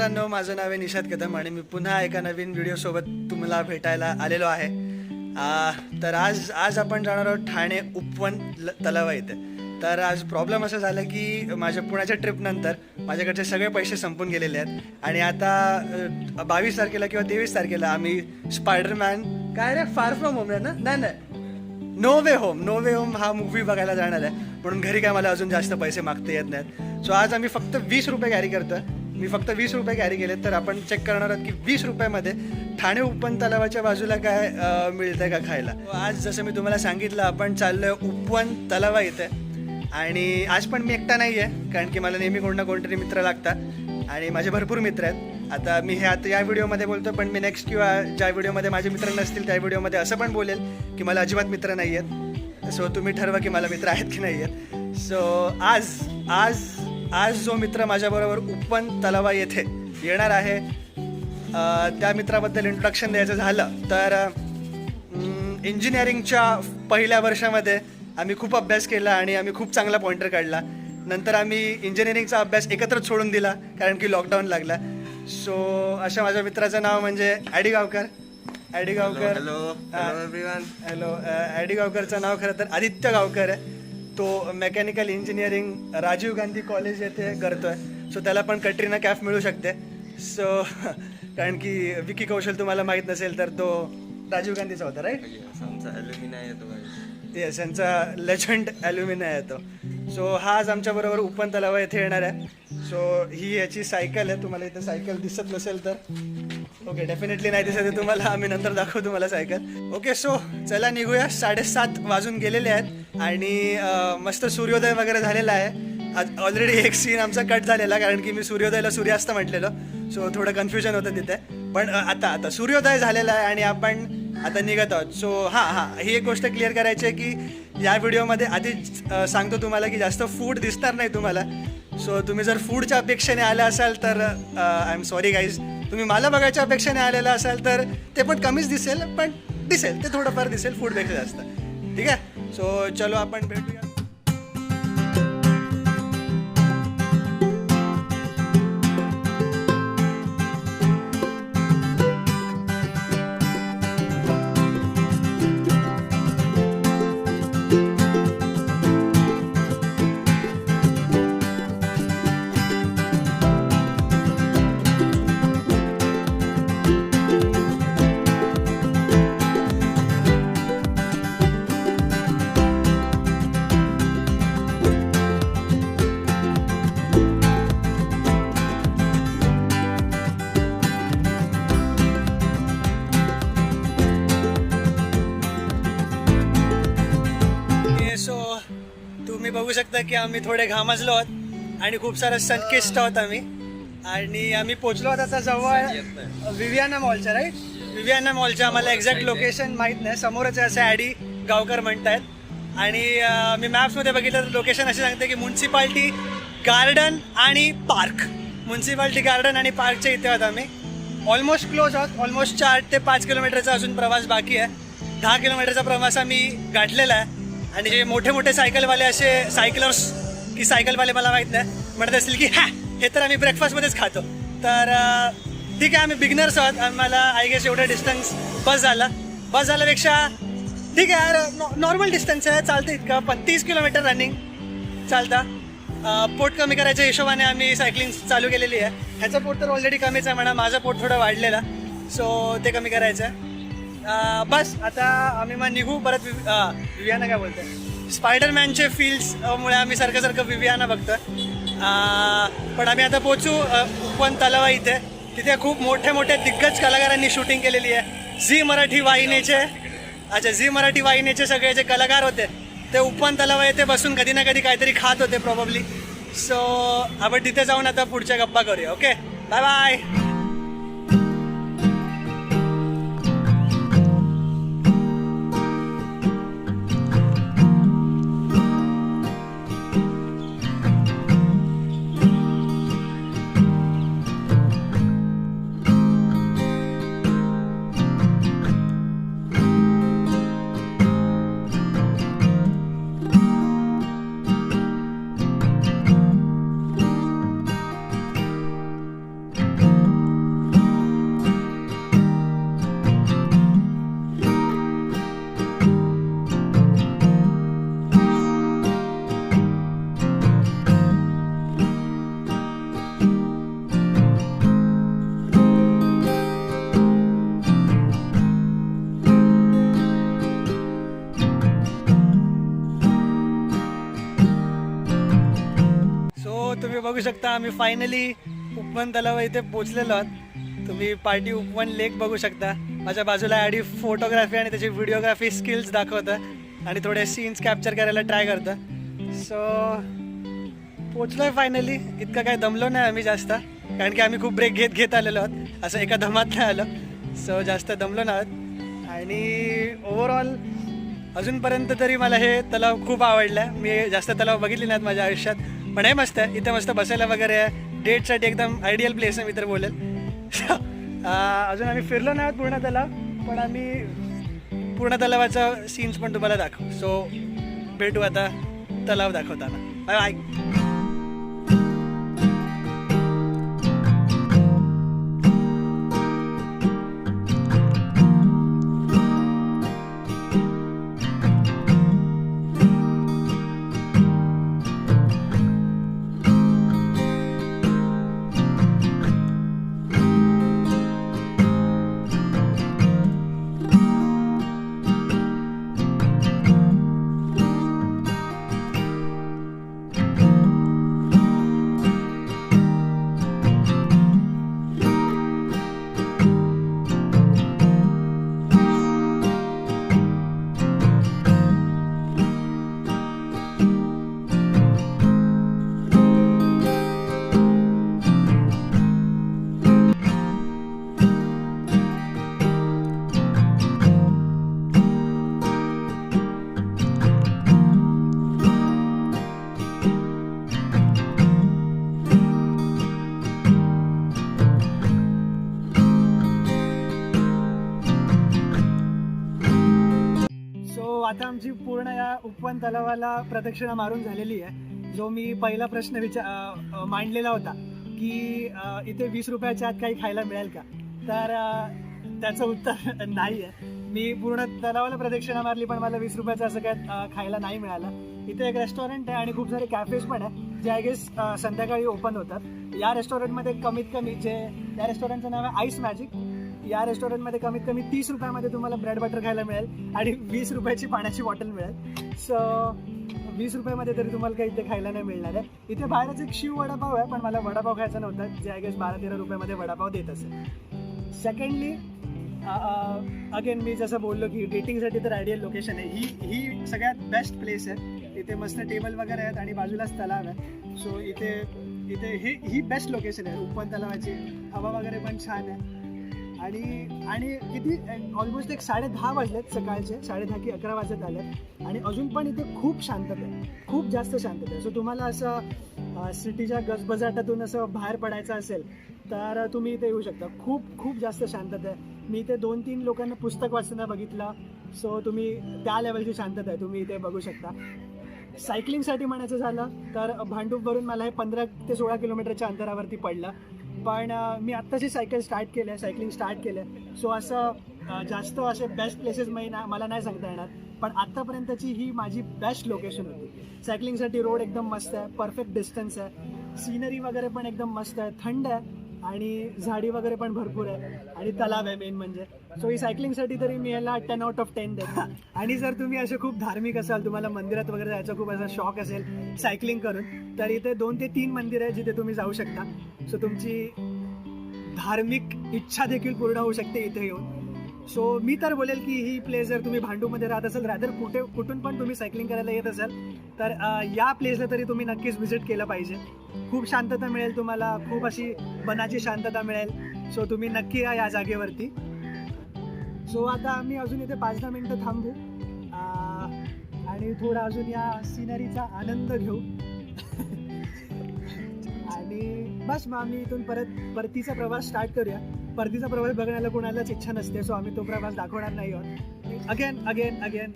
मित्रांनो, माझं नाव आहे निशाद कदम आणि मी पुन्हा एका नवीन व्हिडिओसोबत तुम्हाला भेटायला आलेलो आहे. तर आज आपण जाणार आहोत ठाणे उपवन तलावा इथे. तर आज प्रॉब्लेम असं झालं की माझ्या पुण्याच्या ट्रिपनंतर माझ्याकडचे सगळे पैसे संपून गेलेले आहेत आणि आता 22 तारखेला किंवा 23 तारखेला आम्ही स्पायडरमॅन काय रे फार फ्रॉम होम आहे ना, नाही नो वे होम हा मूवी बघायला जाणार आहे. म्हणून घरी काय मला अजून जास्त पैसे मागता येत नाहीत. सो आज आम्ही फक्त 20 रुपये कॅरी करतोय. मी फक्त 20 रुपये कॅरी केलेत. तर आपण चेक करणार आहोत की 20 रुपयामध्ये ठाणे उपवन तलावाच्या बाजूला काय मिळतंय का खायला. आज जसं मी तुम्हाला सांगितलं आपण चाललोय उपवन तलावा इथे आणि आज पण मी एकटा नाही आहे, कारण की मला नेहमी कोण ना कोणतरी मित्र लागतात आणि माझे भरपूर मित्र आहेत. आता मी आता या व्हिडिओमध्ये बोलतो, पण मी नेक्स्ट किंवा ज्या व्हिडिओमध्ये माझे मित्र नसतील त्या व्हिडिओमध्ये असं पण बोलेल की मला अजिबात मित्र नाही आहेत. सो तुम्ही ठरवा की मला मित्र आहेत की नाही आहेत. सो आज जो मित्र माझ्याबरोबर उपवन तलावा येथे येणार आहे त्या मित्राबद्दल इंट्रोडक्शन द्यायचं झालं तर इंजिनिअरिंगच्या पहिल्या वर्षामध्ये आम्ही खूप अभ्यास केला आणि आम्ही खूप चांगला पॉइंटर काढला. नंतर आम्ही इंजिनिअरिंगचा अभ्यास एकत्रच सोडून दिला कारण की लॉकडाऊन लागला. सो अशा माझ्या मित्राचं नाव म्हणजे Adi Gaonkar. Hello everyone. Hello. Adi गावकरचं नाव खरं तर आदित्य गावकर आहे. तो mechanical engineering Rajiv Gandhi college येथे करतोय. सो त्याला पण कटरीना कॅफ मिळू शकते. सो कारण की विकी कौशल तुम्हाला माहीत नसेल तर तो राजीव गांधीचा होता, राईट? आमचा ॲल्युमिनाय येतो. येस, यांचा लेजंड ॲल्युमिनाय येतो. सो हा आज आमच्याबरोबर उपवन तलावा येथे येणार आहे. सो ही याची सायकल आहे. तुम्हाला इथं सायकल दिसत नसेल तर ओके, डेफिनेटली नाही दिसत आहे तुम्हाला, आम्ही नंतर दाखवू तुम्हाला सायकल. ओके, सो चला निघूया. 7:30 वाजून गेलेले आहेत आणि मस्त सूर्योदय वगैरे झालेला आहे. ऑलरेडी एक सीन आमचा कट झालेला कारण की मी सूर्योदयाला सूर्यास्त म्हटलेलं. सो थोडं कन्फ्युजन होतं तिथे. पण आता सूर्योदय झालेला आहे आणि आपण आता निघत आहोत. सो ही एक गोष्ट क्लिअर करायची आहे की या व्हिडिओमध्ये आधी सांगतो तुम्हाला की जास्त फूड दिसणार नाही तुम्हाला. सो तुम्ही जर फूडच्या अपेक्षेने आला असाल तर आय एम सॉरी गाईज. तुम्ही मला बघायच्या अपेक्षेने आलेला असाल तर ते पण कमीच दिसेल, पण दिसेल ते थोडंफार दिसेल फूडपेक्षा जास्त. ठीक आहे. सो चलो आपण भेटूया. तुम्ही बघू शकता की आम्ही थोडे घामजलो आहोत आणि खूप सारं सनकिस्ट आहोत आम्ही. आणि आम्ही पोचलो आहोत आता जवळ विवियाना मॉलच्या, राईट? विवियाना मॉलच्या. आम्हाला एक्झॅक्ट लोकेशन माहीत नाही, समोरच आहे असं ॲडी गावकर म्हणतायत. आणि मी मॅप्समध्ये बघितलं तर लोकेशन असे सांगते की म्युन्सिपाल्टी गार्डन आणि पार्क. म्युन्सिपाल्टी गार्डन आणि पार्कच्या इथे आहोत आम्ही. ऑलमोस्ट क्लोज आहोत. ऑलमोस्ट 4 ते 5 किलोमीटरचा अजून प्रवास बाकी आहे. 10 किलोमीटरचा प्रवास आम्ही गाठलेला आहे. आणि जे मोठे मोठे सायकलवाले असे सायकलर्स की सायकलवाले मला माहीत नाही म्हणत असतील की हे तर आम्ही ब्रेकफास्टमध्येच खातो. तर ठीक आहे, आम्ही बिगनर्स आहोत. आम्हाला आय गेस एवढा डिस्टन्स बस झाल्यापेक्षा ठीक आहे यार, नॉर्मल डिस्टन्स आहे, चालतं इतकं. पण 30 किलोमीटर रनिंग चालतं. पोट कमी करायच्या हिशोबाने आम्ही सायकलिंग चालू केलेली आहे. ह्याचं पोट तर ऑलरेडी कमीच आहे म्हणा, माझं पोट थोडं वाढलेलं. सो ते कमी करायचं आहे. बस आता आम्ही मग निघू परत. विवियाना काय बोलतोय, स्पायडरमॅनचे फील्ड्समुळे आम्ही सारखं विवियाना बघतोय. पण आम्ही आता पोचू उपवन तलावा इथे. तिथे खूप मोठे दिग्गज कलाकारांनी शूटिंग केलेली आहे. झी मराठी वाहिनीचे सगळे जे कलाकार होते ते उपवन तलावा येथे बसून कधी ना कधी काहीतरी खात होते प्रॉब्ली. सो आपण तिथे जाऊन आता पुढच्या गप्पा करूया. Okay, bye bye. बघू शकता आम्ही फायनली उपवन तलाव इथे पोचलेलो आहोत. तुम्ही पार्टी उपवन लेक बघू शकता. माझ्या बाजूला ॲडी फोटोग्राफी आणि त्याची व्हिडिओग्राफी स्किल्स दाखवतं आणि थोडे सीन्स कॅप्चर करायला ट्राय करतं. सो पोचलोय फायनली. इतकं काही दमलो नाही आम्ही जास्त, कारण की आम्ही खूप ब्रेक घेत आलेलो आहोत, असं एका धमात नाही आलो. सो जास्त दमलो नाही आहोत. आणि ओव्हरऑल अजूनपर्यंत तरी मला हे तलाव खूप आवडलं आहे. मी जास्त तलाव बघितले नाहीत माझ्या आयुष्यात, पण हे मस्त आहे. इथे मस्त बसायला वगैरे आहे. डेटसाठी एकदम आयडियल प्लेस आहे मी तर बोलेल. अजून आम्ही फिरलो नाही आहोत पूर्ण तलाव, पण आम्ही पूर्ण तलावाचा सीन्स पण तुम्हाला दाखवू. सो भेटू आता तलाव दाखवताना. Bye bye. आता आमची पूर्ण या उपवन तलावाला प्रदक्षिणा मारून झालेली आहे. जो मी पहिला प्रश्न मांडलेला होता की इथे 20 रुपयाच्या आत काही खायला मिळेल का, तर त्याचं उत्तर नाही आहे. मी पूर्ण तलावाला प्रदक्षिणा मारली पण मला 20 रुपयाचं असं काय खायला नाही मिळालं. इथे एक रेस्टॉरंट आहे आणि खूप सारे कॅफेज पण आहे जे आय गेस संध्याकाळी ओपन होतात. या रेस्टॉरंटमध्ये कमीत कमी या रेस्टॉरंटचं नाव आहे आईस मॅजिक. या रेस्टॉरंटमध्ये कमीत कमी 30 रुपयामध्ये तुम्हाला ब्रेड बटर खायला मिळेल आणि 20 रुपयाची पाण्याची बॉटल मिळेल. सो 20 रुपयामध्ये तरी तुम्हाला काही इथे खायला नाही मिळणार आहे. इथे बाहेरच एक शिव वडापाव आहे, पण मला वडापाव खायचा नव्हता, जे आय गेस 12-13 रुपयामध्ये वडापाव देत असेल. सेकंडली अगेन मी जसं बोललो की डेटिंगसाठी तर आयडियल लोकेशन आहे. ही सगळ्यात बेस्ट प्लेस आहे. इथे मस्त टेबल वगैरे आहेत आणि बाजूलाच तलाव आहे. सो इथे ही बेस्ट लोकेशन आहे उपवन तलावाची. हवा वगैरे पण छान आहे. आणि किती ऑलमोस्ट एक 10:30 वाजलेत सकाळचे, 10:30 की 11 वाजत आले आणि अजून पण इथे खूप शांतता आहे, खूप जास्त शांतता आहे. सो तुम्हाला असं सिटीच्या गजबजाटातून असं बाहेर पडायचं असेल तर तुम्ही इथे येऊ शकता. खूप जास्त शांतता आहे. मी इथे 2-3 लोकांना पुस्तक वाचताना बघितलं. सो तुम्ही त्या लेवलची शांतता आहे तुम्ही इथे बघू शकता. सायकलिंगसाठी म्हणायचं झालं तर भांडूपवरून मला हे 15 ते 16 किलोमीटरच्या अंतरावरती पडलं, पण मी आत्ताची सायकलिंग स्टार्ट केलं. सो असं जास्त असे बेस्ट प्लेसेस मला नाही सांगता येणार, पण आत्तापर्यंतची ही माझी बेस्ट लोकेशन होती. सायकलिंगसाठी रोड एकदम मस्त आहे, परफेक्ट डिस्टन्स आहे, सीनरी वगैरे पण एकदम मस्त आहे, थंड आहे आणि झाडी वगैरे पण भरपूर आहे आणि तलाव आहे मेन म्हणजे. सो ही सायकलिंगसाठी तरी मी याला 10 out of 10 देतो. आणि जर तुम्ही असे खूप धार्मिक असाल, तुम्हाला मंदिरात वगैरे जायचा खूप असा शॉक असेल सायकलिंग करून, तर इथे 2 ते 3 मंदिर आहे जिथे तुम्ही जाऊ शकता. सो तुमची धार्मिक इच्छा देखील पूर्ण होऊ शकते इथे येऊन. सो मी तर बोलेल की ही प्लेस जर तुम्ही भांडूपमध्ये राहत असाल, रादर कुठून पण तुम्ही सायकलिंग करायला येत असाल तर या प्लेसला तरी तुम्ही नक्कीच व्हिजिट केलं पाहिजे. खूप शांतता मिळेल तुम्हाला, खूप अशी मनाची शांतता मिळेल. सो तुम्ही नक्की या जागेवरती. सो आता आम्ही अजून इथे 5-10 मिनटं थांबू आणि थोडा अजून या सिनरीचा आनंद घेऊ आणि बस मग आम्ही इथून परतीचा प्रवास स्टार्ट करूया. परतीचा प्रवास बघण्याला कोणालाच इच्छा नसते, सो आम्ही तो प्रवास दाखवणार नाही आहोत. अगेन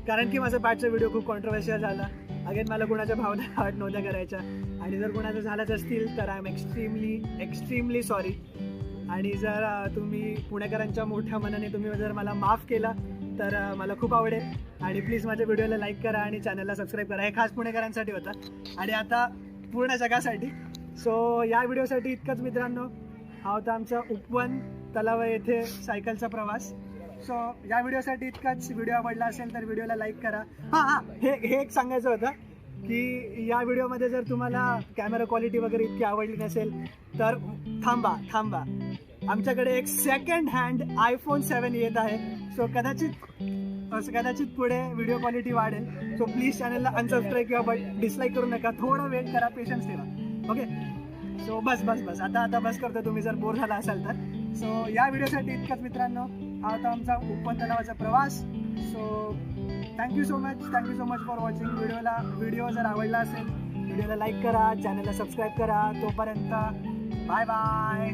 कारण की माझा पाठचा व्हिडिओ खूप कॉन्ट्रोवर्शियल झाला. अगेन मला कोणाच्या भावना हर्ट नव्हत्या करायच्या आणि जर कोणाचं झालंच असतील तर आय एम एक्स्ट्रीमली सॉरी. आणि जर तुम्ही पुणेकरांच्या मोठ्या मनाने तुम्ही जर मला माफ केला तर मला खूप आवडेल. आणि प्लीज माझ्या व्हिडिओला लाईक करा आणि चॅनलला सबस्क्राईब करा. हे खास पुणेकरांसाठी होता आणि आता पूर्ण जगासाठी. सो या व्हिडिओसाठी इतकंच मित्रांनो. हा होता आमचा उपवन तलाव येथे सायकलचा प्रवास. सो या व्हिडिओसाठी इतकाच. व्हिडिओ आवडला असेल तर व्हिडिओला लाईक करा. हे एक सांगायचं होतं, की या व्हिडिओमध्ये जर तुम्हाला कॅमेरा क्वालिटी वगैरे इतकी आवडली नसेल तर थांबा. आमच्याकडे एक सेकंड हँड iPhone 7 येत आहे. सो कदाचित पुढे व्हिडिओ क्वालिटी वाढेल. सो प्लीज चॅनलला अनसबस्क्राईब किंवा डिसलाईक करू नका. थोडा वेट करा, पेशन्स ठेवा. ओके, सो बस आता बस करतो. तुम्ही जर बोर झाला असाल तर. सो या व्हिडिओसाठी इतकंच मित्रांनो. हा होता आमचा उपवन तलावाचा प्रवास. So thank you so much for watching. Video जर आवडला असेल व्हिडिओला लाईक करा, चॅनलला सबस्क्राईब करा. तोपर्यंत बाय बाय.